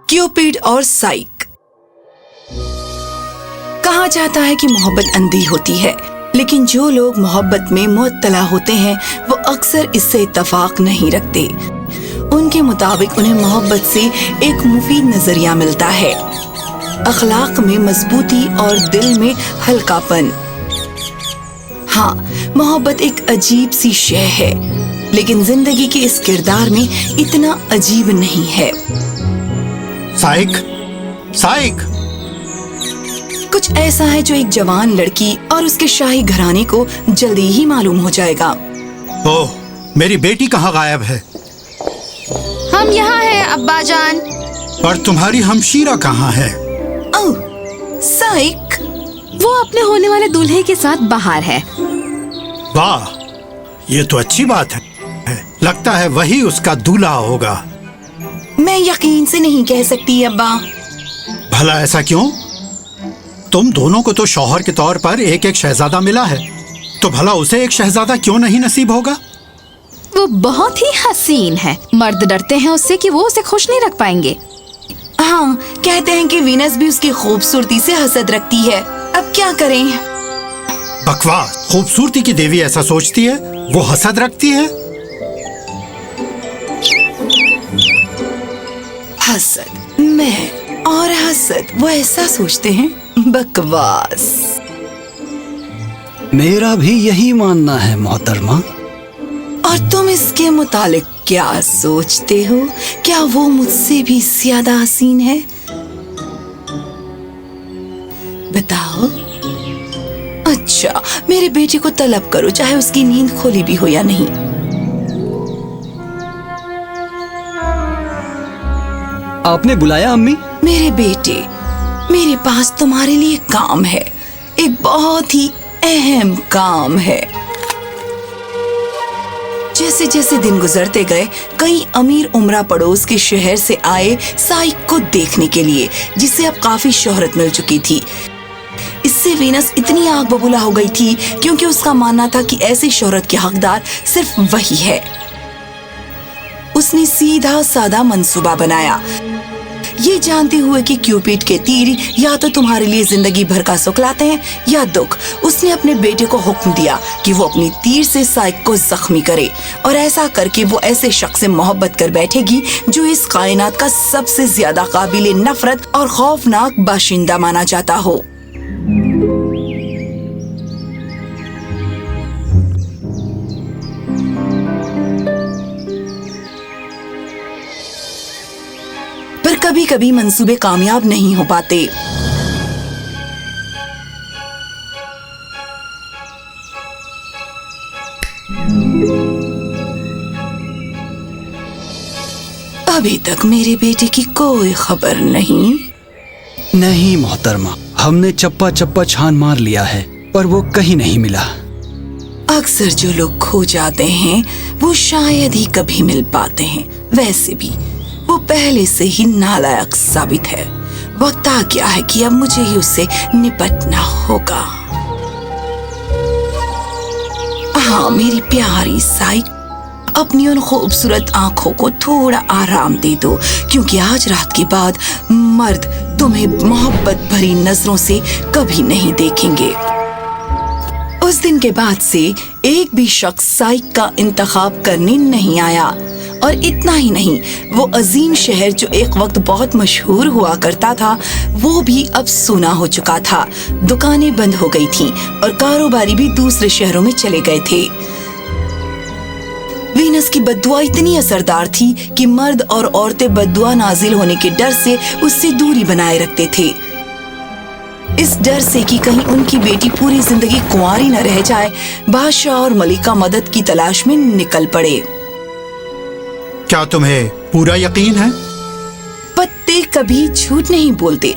Cupid और साइक। कहा जाता है कि मोहब्बत अंधी होती है, लेकिन जो लोग मोहब्बत में मुअत्तला होते हैं वो अक्सर इससे इत्तफाक नहीं रखते। उनके मुताबिक उन्हें मोहब्बत से एक मुफीद नजरिया मिलता है, अखलाक में मजबूती और दिल में हल्कापन। हाँ, मोहब्बत एक अजीब सी शय है, लेकिन जिंदगी के इस किरदार में इतना अजीब नहीं है। साइक, साइक। कुछ ऐसा है जो एक जवान लड़की और उसके शाही घराने को जल्दी ही मालूम हो जाएगा। ओह, मेरी बेटी कहाँ गायब है? हम यहाँ हैं अब्बा जान। और तुम्हारी हमशीरा कहाँ है? ओह, साइक। वो अपने होने वाले दूल्हे के साथ बाहर है। वाह, ये तो अच्छी बात है। लगता है वही उसका दूल्हा होगा। मैं यकीन से नहीं कह सकती अब्बा। भला ऐसा क्यों? तुम दोनों को तो शौहर के तौर पर एक एक शहजादा मिला है, तो भला उसे एक शहजादा क्यों नहीं नसीब होगा? वो बहुत ही हसीन है। मर्द डरते हैं उससे कि वो उसे खुश नहीं रख पाएंगे। हाँ, कहते हैं कि वीनस भी उसकी खूबसूरती से हसद रखती है। अब क्या करें? बकवास। खूबसूरती की देवी ऐसा सोचती है? वो हसद रखती है? हसद, मैं और हसद वो ऐसा सोचते हैं? बकवास। मेरा भी यही मानना है मोहतरमा। और तुम इसके मुतालिक क्या सोचते हो? क्या वो मुझसे भी ज्यादा हसीन है? बताओ। अच्छा, मेरे बेटे को तलब करो, चाहे उसकी नींद खोली भी हो या नहीं। आपने बुलाया अम्मी? मेरे बेटे, मेरे पास तुम्हारे लिए काम है, एक बहुत ही अहम काम है। जैसे जैसे दिन गुजरते गए, कई अमीर उमरा पड़ोस के शहर से आए साइक को देखने के लिए, जिसे अब काफी शोहरत मिल चुकी थी। इससे वीनस इतनी आग बबूला हो गई थी, क्योंकि उसका मानना था कि ऐसी शोहरत के हकदार सिर्फ वही है। उसने सीधा साधा मंसूबा बनाया, ये जानते हुए कि क्यूपिड के तीर या तो तुम्हारे लिए जिंदगी भर का सुख लाते हैं या दुख। उसने अपने बेटे को हुक्म दिया कि वो अपनी तीर से साइक को जख्मी करे, और ऐसा करके वो ऐसे शख्स से मोहब्बत कर बैठेगी जो इस कायनात का सबसे ज्यादा काबिल नफरत और खौफनाक बाशिंदा माना जाता हो। पर कभी कभी मंसूबे कामयाब नहीं हो पाते। अभी तक मेरे बेटे की कोई खबर नहीं। नहीं मोहतरमा, हमने चप्पा चप्पा छान मार लिया है, पर वो कहीं नहीं मिला। अक्सर जो लोग खो जाते हैं वो शायद ही कभी मिल पाते हैं। वैसे भी वो पहले से ही नालायक साबित है। वक्त आ गया है कि अब मुझे ही उससे निपटना होगा। हाँ मेरी प्यारी साइक, अपनी उन खूबसूरत आंखों को थोड़ा आराम दे दो, क्योंकि आज रात के बाद मर्द तुम्हें मोहब्बत भरी नजरों से कभी नहीं देखेंगे। उस दिन के बाद से एक भी शख्स साइक का इंतखाब करने नहीं आया। और इतना ही नहीं, वो अजीम शहर जो एक वक्त बहुत मशहूर हुआ करता था, वो भी अब सूना हो चुका था। दुकानें बंद हो गई थीं और कारोबारी भी दूसरे शहरों में चले गए थे। वीनस की बद्दुआ इतनी असरदार थी कि मर्द और औरतें बद्दुआ नाजिल होने के डर से उससे दूरी बनाए रखते थे। इस डर से कि कहीं उनकी बेटी पूरी जिंदगी कुंवारी न रह जाए, बादशाह और मलिका मदद की तलाश में निकल पड़े। क्या तुम्हें पूरा यकीन है? पत्ते कभी झूठ नहीं बोलते।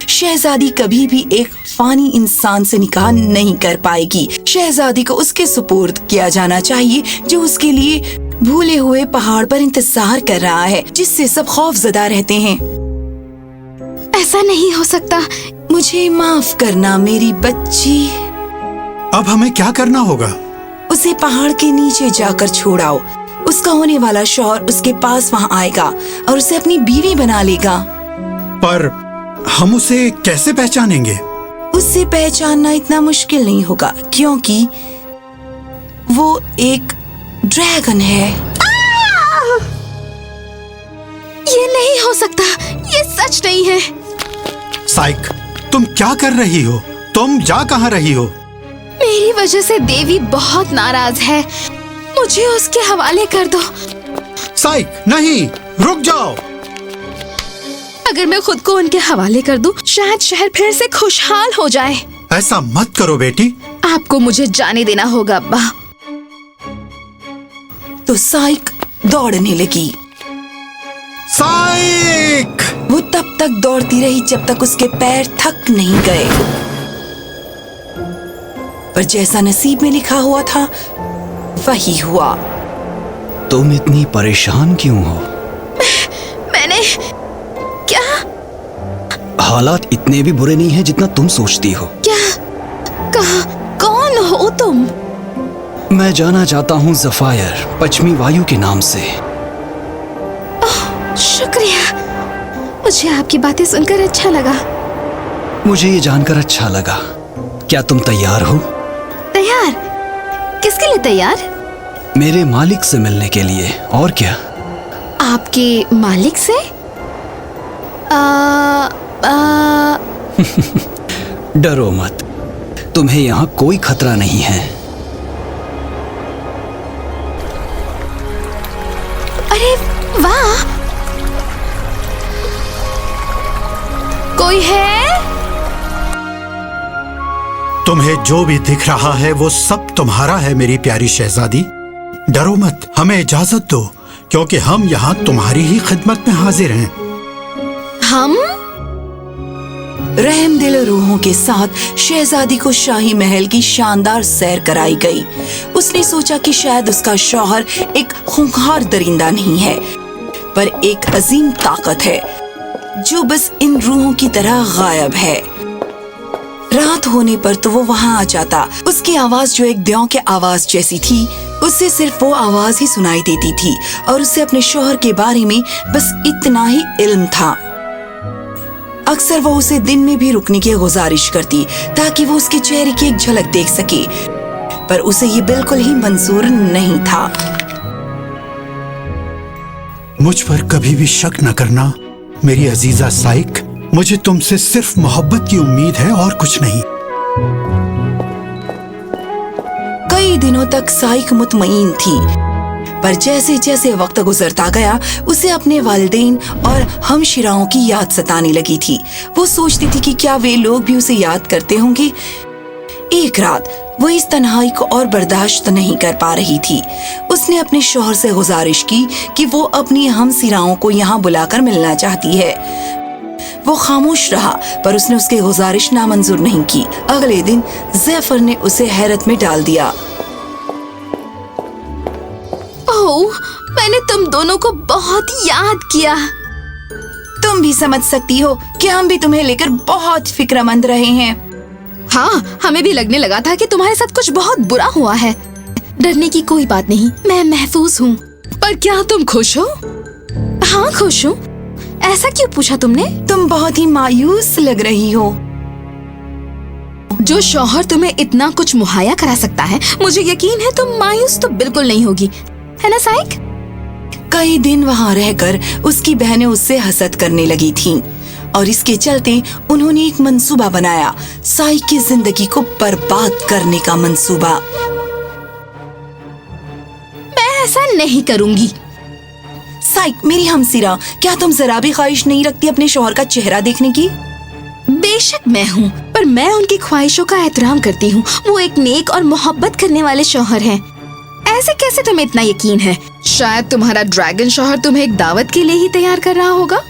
शहजादी कभी भी एक फानी इंसान से निकाह नहीं कर पाएगी। शहजादी को उसके सुपुर्द किया जाना चाहिए जो उसके लिए भूले हुए पहाड़ पर इंतजार कर रहा है, जिससे सब खौफजदा रहते हैं। ऐसा नहीं हो सकता। मुझे माफ करना मेरी बच्ची। अब हमें क्या करना होगा? उसे पहाड़ के नीचे जाकर छोड़ाओ। उसका होने वाला शौहर उसके पास वहाँ आएगा और उसे अपनी बीवी बना लेगा। पर हम उसे कैसे पहचानेंगे? उससे पहचानना इतना मुश्किल नहीं होगा, क्योंकि वो एक ड्रैगन है। ये नहीं हो सकता, ये सच नहीं है। साइक, तुम क्या कर रही हो? तुम जा कहाँ रही हो? मेरी वजह से देवी बहुत नाराज है, मुझे उसके हवाले कर दो। साइक, नहीं, रुक जाओ। अगर मैं खुद को उनके हवाले कर दूं, शायद शहर फिर से खुशहाल हो जाए। ऐसा मत करो बेटी। आपको मुझे जाने देना होगा अब्बा। तो साइक दौड़ने लगी। साइक! वो तब तक दौड़ती रही जब तक उसके पैर थक नहीं गए। पर जैसा नसीब में लिखा हुआ था वही हुआ। तुम इतनी परेशान क्यों हो? मैंने क्या? हालात इतने भी बुरे नहीं हैं जितना तुम सोचती हो। क्या? कहा? कौन हो तुम? मैं जाना चाहता हूँ ज़फ़ायर, पश्चिमी वायु के नाम से। शुक्रिया, मुझे आपकी बातें सुनकर अच्छा लगा। मुझे ये जानकर अच्छा लगा। क्या तुम तैयार हो? तैयार? किसके लिए तैयार? मेरे मालिक से मिलने के लिए। और क्या? आपके मालिक से? डरो मत, तुम्हें यहाँ कोई खतरा नहीं है। अरे वाह, कोई है? तुम्हें जो भी दिख रहा है वो सब तुम्हारा है मेरी प्यारी शहजादी। डरो मत, हमें इजाजत दो, क्योंकि हम यहाँ तुम्हारी ही खिदमत में हाजिर हैं। हम? रहमदिल रूहों के साथ शहजादी को शाही महल की शानदार सैर कराई गई। उसने सोचा कि शायद उसका शौहर एक खूंखार दरिंदा नहीं है, पर एक अजीम ताकत है जो बस इन रूहों की तरह गायब है। रात होने पर तो वो वहाँ आ जाता। उसकी आवाज जो एक द्यों के आवाज जैसी थी, उससे सिर्फ वो आवाज ही सुनाई देती थी और उसे अपने शौहर के बारे में बस इतना ही इल्म था। अक्सर वो उसे दिन में भी रुकने की गुजारिश करती ताकि वो उसके चेहरे की एक झलक देख सके, पर उसे ये बिल्कुल ही मंजूर नहीं था। मुझ पर कभी भी शक न करना मेरी अजीजा साइक। मुझे तुमसे सिर्फ मोहब्बत की उम्मीद है और कुछ नहीं। कई दिनों तक साइक मुतमईन थी, पर जैसे जैसे वक्त गुजरता गया उसे अपने वालिदैन और हमशिराओं की याद सताने लगी थी। वो सोचती थी कि क्या वे लोग भी उसे याद करते होंगे। एक रात वो इस तन्हाई को और बर्दाश्त नहीं कर पा रही थी। उसने अपने शौहर से गुजारिश की कि वो अपनी हमसिराओं को यहाँ बुलाकर मिलना चाहती है। वो खामोश रहा, पर उसने उसकी गुजारिश नामंजूर नहीं की। अगले दिन ज़ैफर ने उसे हैरत में डाल दिया। ओह, मैंने तुम दोनों को बहुत याद किया। तुम भी समझ सकती हो कि हम भी तुम्हें लेकर बहुत फिक्रमंद रहे हैं। हाँ, हमें भी लगने लगा था कि तुम्हारे साथ कुछ बहुत बुरा हुआ है। डरने की कोई बात नहीं, मैं महफूज हूँ। पर क्या तुम खुश हो? हाँ, खुश हूँ। ऐसा क्यों पूछा तुमने? तुम बहुत ही मायूस लग रही हो। जो शौहर तुम्हें इतना कुछ मुहैया करा सकता है, मुझे यकीन है तुम मायूस तो बिल्कुल नहीं होगी, है ना साइक? कई दिन वहाँ रहकर उसकी बहनें उससे हसद करने लगी थीं, और इसके चलते उन्होंने एक मंसूबा बनाया, साइक की जिंदगी को बर्बाद करने का मंसूबा। मैं ऐसा नहीं करूंगी। साइक मेरी हमसिरा, क्या तुम जरा भी ख्वाहिश नहीं रखती अपने शौहर का चेहरा देखने की? बेशक मैं हूँ, पर मैं उनकी ख्वाहिशों का एहतराम करती हूँ। वो एक नेक और मोहब्बत करने वाले शौहर हैं। ऐसे कैसे तुम्हें इतना यकीन है? शायद तुम्हारा ड्रैगन शौहर तुम्हें एक दावत के लिए ही तैयार कर रहा होगा।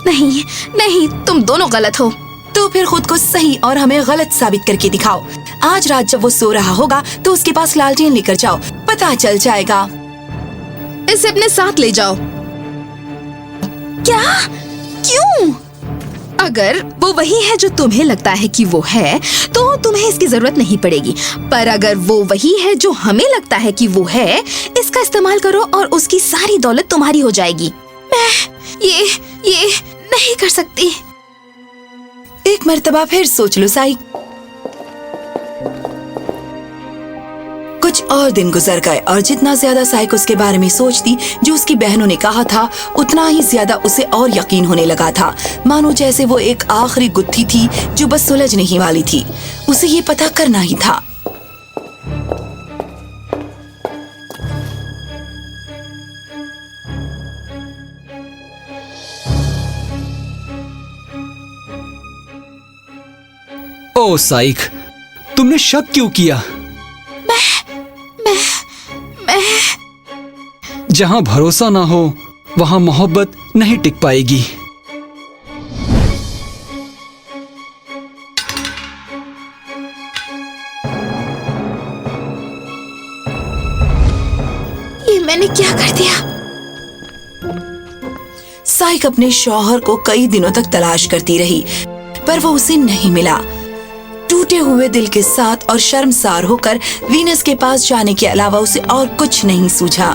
नहीं नहीं, तुम दोनों गलत हो। तो फिर खुद को सही और हमें गलत साबित करके दिखाओ। आज रात जब वो सो रहा होगा तो उसके पास लालटेन लेकर जाओ, पता चल जाएगा। इसे अपने साथ ले जाओ। क्या? क्यों? अगर वो वही है जो तुम्हें लगता है कि वो है, तो तुम्हें इसकी जरूरत नहीं पड़ेगी। पर अगर वो वही है जो हमें लगता है कि वो है, इसका इस्तेमाल करो और उसकी सारी दौलत तुम्हारी हो जाएगी। मैं ये नहीं कर सकती। एक मर्तबा फिर सोच लो साइक। कुछ और दिन गुजर गए और जितना ज्यादा साइक उसके बारे में सोचती, जो उसकी बहनों ने कहा था, उतना ही ज्यादा उसे और यकीन होने लगा था, मानो जैसे वो एक आखिरी गुत्थी थी जो बस सुलझने ही वाली थी। उसे ये पता करना ही था। ओ साइक, तुमने शक क्यों किया? मैं जहां भरोसा ना हो वहां मोहब्बत नहीं टिक पाएगी। ये मैंने क्या कर दिया? साइक अपने शौहर को कई दिनों तक तलाश करती रही, पर वो उसे नहीं मिला। टूटे हुए दिल के साथ और शर्मसार होकर वीनस के पास जाने के अलावा उसे और कुछ नहीं सूझा।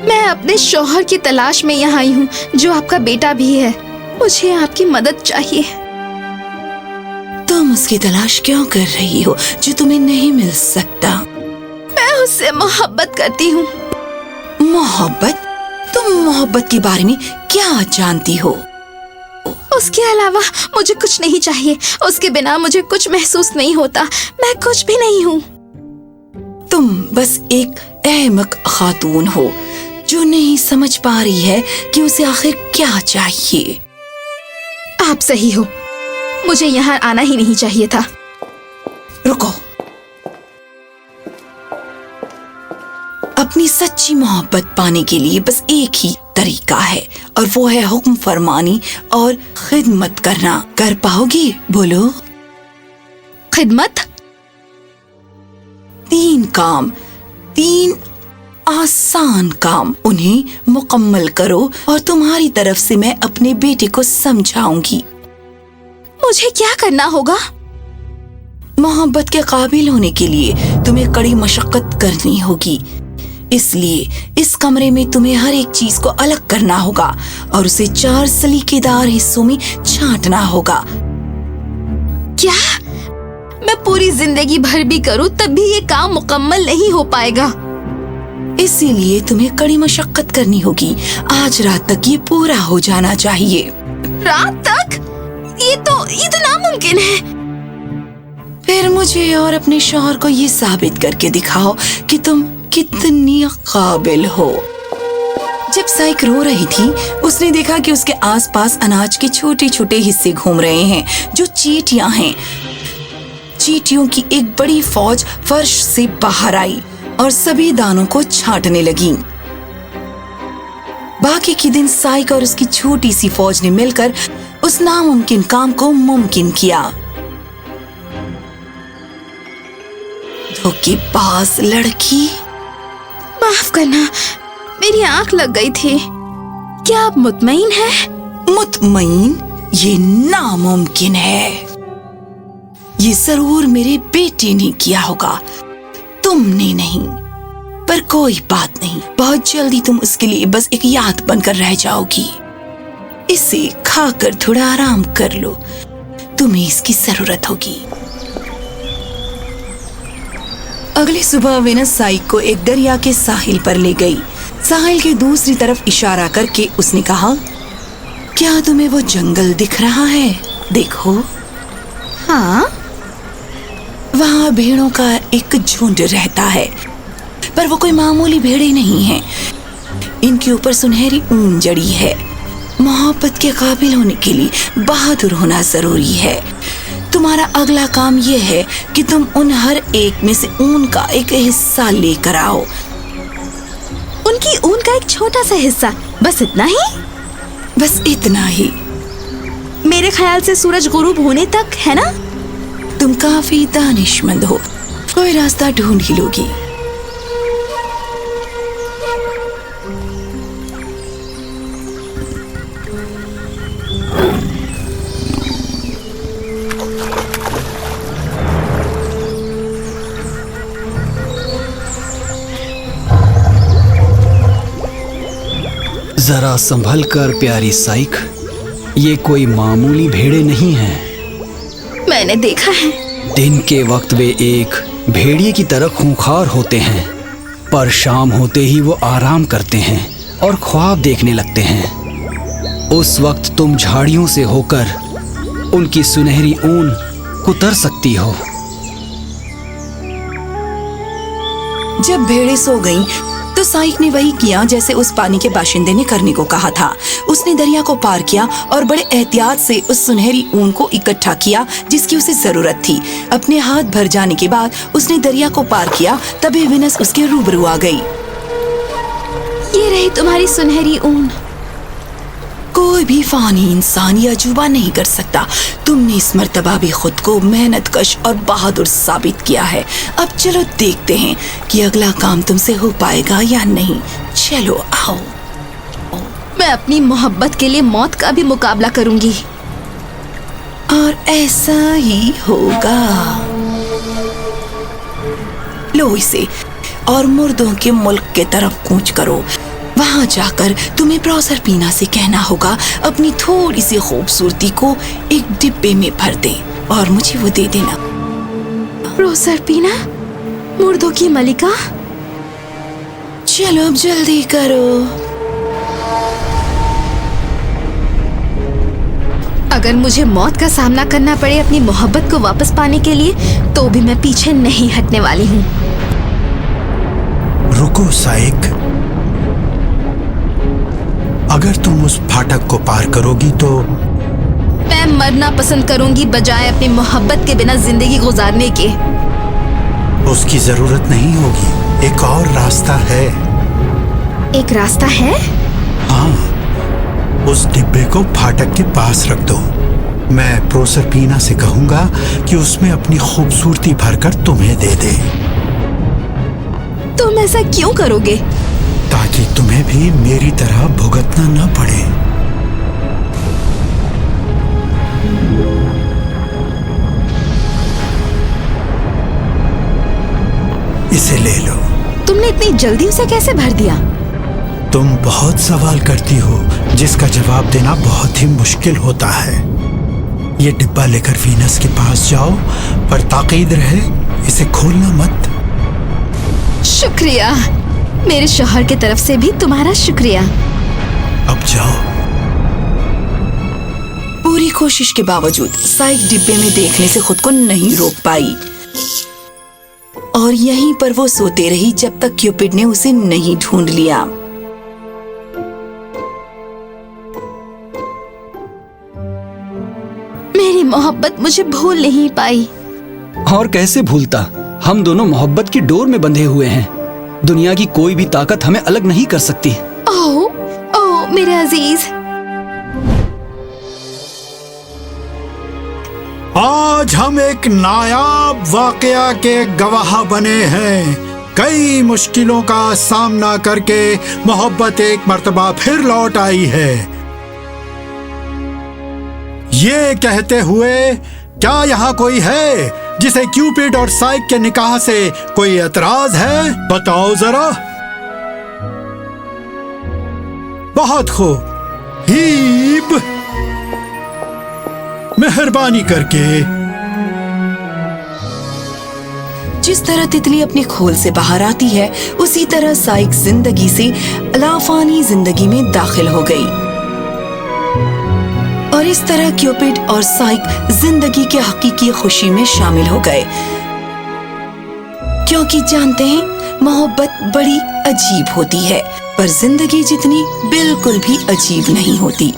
मैं अपने शौहर की तलाश में यहाँ आई हूँ, जो आपका बेटा भी है। मुझे आपकी मदद चाहिए। तुम उसकी तलाश क्यों कर रही हो जो तुम्हें नहीं मिल सकता? मैं उससे मोहब्बत करती हूँ। मोहब्बत? तुम मोहब्बत के बारे में क्या जानती हो? उसके अलावा मुझे कुछ नहीं चाहिए। उसके बिना मुझे कुछ महसूस नहीं होता। मैं कुछ भी नहीं हूँ। तुम बस एक अहमक खातून हो जो नहीं समझ पा रही है कि उसे आखिर क्या चाहिए। आप सही हो। मुझे यहाँ आना ही नहीं चाहिए था। रुको। अपनी सच्ची मोहब्बत पाने के लिए बस एक ही तरीका है, और वो है हुक्म फरमानी और खिदमत करना। कर पाओगी? बोलो। खिदमत? 3 काम, 3 आसान काम। उन्हें मुकम्मल करो और तुम्हारी तरफ से मैं अपने बेटे को समझाऊंगी। मुझे क्या करना होगा? मोहब्बत के काबिल होने के लिए तुम्हें कड़ी मशक्कत करनी होगी। इसलिए इस कमरे में तुम्हें हर एक चीज को अलग करना होगा और उसे 4 सलीकेदार हिस्सों में छांटना होगा। क्या? मैं पूरी जिंदगी भर भी करूं तब भी ये काम मुकम्मल नहीं हो पाएगा। इसीलिए तुम्हें कड़ी मशक्कत करनी होगी। आज रात तक ये पूरा हो जाना चाहिए। रात तक? ये तो नामुमकिन है। फिर मुझे और अपने शौहर को ये साबित करके दिखाओ कि तुम कितनी काबिल हो। जब साइक रो रही थी, उसने देखा कि उसके आसपास अनाज के छोटे छोटे हिस्से घूम रहे हैं जो चींटियां हैं। चींटियों की एक बड़ी फौज फर्श से बाहर आई और सभी दानों को छांटने लगी। बाकी के दिन साइक और उसकी छोटी सी फौज ने मिलकर उस नामुमकिन काम को मुमकिन किया। धोखेबाज लड़की। माफ करना, मेरी आंख लग गई थी। क्या आप मुतमईन हैं? मुतमईन? ये नामुमकिन है। ये जरूर मेरे बेटे ने किया होगा, तुमने नहीं। पर कोई बात नहीं, बहुत जल्दी तुम उसके लिए बस एक याद बनकर रह जाओगी। इसे खाकर थोड़ा आराम कर लो, तुम्हें इसकी जरूरत होगी। अगली सुबह वीनस साइक को एक दरिया के साहिल पर ले गई। साहिल की दूसरी तरफ इशारा करके उसने कहा, क्या तुम्हें वो जंगल दिख रहा है? देखो। हाँ। वहाँ भेड़ों का एक झुंड रहता है, पर वो कोई मामूली भेड़े नहीं हैं। इनके ऊपर सुनहरी ऊन जड़ी है। मोहब्बत के काबिल होने के लिए बहादुर होना जरूरी है। तुम्हारा अगला काम यह है कि तुम उन हर एक में से ऊन का एक हिस्सा लेकर आओ। उनकी ऊन का एक छोटा सा हिस्सा? बस इतना ही? बस इतना ही। मेरे ख्याल से सूरज गुरूब होने तक, है ना? तुम काफी दानिशमंद हो, कोई रास्ता ढूंढ ही लोगी। जरा संभल कर प्यारी साइक, ये कोई मामूली भेड़े नहीं हैं। मैंने देखा है। दिन के वक्त वे एक भेड़िए की तरह खूंखार होते हैं, पर शाम होते ही वो आराम करते हैं और ख्वाब देखने लगते हैं। उस वक्त तुम झाड़ियों से होकर उनकी सुनहरी ऊन कुतर सकती हो। जब भेड़ें सो गईं, तो साइक ने वही किया जैसे उस पानी के बाशिंदे ने करने को कहा था। उसने दरिया को पार किया और बड़े एहतियात से उस सुनहरी ऊन को इकट्ठा किया जिसकी उसे जरूरत थी। अपने हाथ भर जाने के बाद उसने दरिया को पार किया, तभी विनस उसके रूबरू आ गई। ये रही तुम्हारी सुनहरी ऊन। कोई भी फानी इंसान यह अजूबा नहीं कर सकता। तुमने इस मर्तबा भी खुद को मेहनतकश और बहादुर साबित किया है। अब चलो देखते हैं कि अगला काम तुमसे हो पाएगा या नहीं। चलो आओ। मैं अपनी मोहब्बत के लिए मौत का भी मुकाबला करूंगी। और ऐसा ही होगा। लो इसे और मुर्दों के मुल्क के तरफ कूच करो। वहां जाकर तुम्हें प्रोसरपीना से कहना होगा अपनी थोड़ी सी खूबसूरती को एक डिब्बे में भर दे और मुझे वो दे देना। प्रोसरपीना, मुर्दों की मलिका। चलो अब जल्दी करो। अगर मुझे मौत का सामना करना पड़े अपनी मोहब्बत को वापस पाने के लिए, तो भी मैं पीछे नहीं हटने वाली हूँ। रुको साइक, अगर तुम उस फाटक को पार करोगी तो मैं मरना पसंद करूंगी बजाय अपनी मोहब्बत के बिना जिंदगी गुजारने के। उसकी जरूरत नहीं होगी। एक और रास्ता है। एक रास्ता है? हाँ, उस डिब्बे को फाटक के पास रख दो। मैं प्रोसरपीना से कहूंगा कि उसमें अपनी खूबसूरती भरकर तुम्हें दे दे। तुम ऐसा क्यों करोगे? ताकि तुम्हें भी मेरी तरह भुगतना न पड़े। इसे ले लो। तुमने इतनी जल्दी उसे कैसे भर दिया? तुम बहुत सवाल करती हो जिसका जवाब देना बहुत ही मुश्किल होता है। ये डिब्बा लेकर वीनस के पास जाओ, पर ताकीद रहे इसे खोलना मत। शुक्रिया, मेरे शौहर की तरफ से भी तुम्हारा शुक्रिया। अब जाओ। पूरी कोशिश के बावजूद साइक डिब्बे में देखने से खुद को नहीं रोक पाई और यहीं पर वो सोते रही जब तक क्यूपिड ने उसे नहीं ढूंढ लिया। मेरी मोहब्बत मुझे भूल नहीं पाई। और कैसे भूलता? हम दोनों मोहब्बत की डोर में बंधे हुए हैं। दुनिया की कोई भी ताकत हमें अलग नहीं कर सकती। ओह ओह मेरे अजीज। आज हम एक नायाब वाकया के गवाह बने हैं। कई मुश्किलों का सामना करके मोहब्बत एक मर्तबा फिर लौट आई है। ये कहते हुए, क्या यहाँ कोई है जिसे क्यूपिड और साइक के निकाह से कोई एतराज है? बताओ जरा। बहुत खूब। हीब, मेहरबानी करके। जिस तरह तितली अपने खोल से बाहर आती है, उसी तरह साइक जिंदगी से लाफानी जिंदगी में दाखिल हो गई और इस तरह क्यूपिड और साइक जिंदगी के हकीकी खुशी में शामिल हो गए, क्योंकि जानते हैं मोहब्बत बड़ी अजीब होती है, पर जिंदगी जितनी बिल्कुल भी अजीब नहीं होती।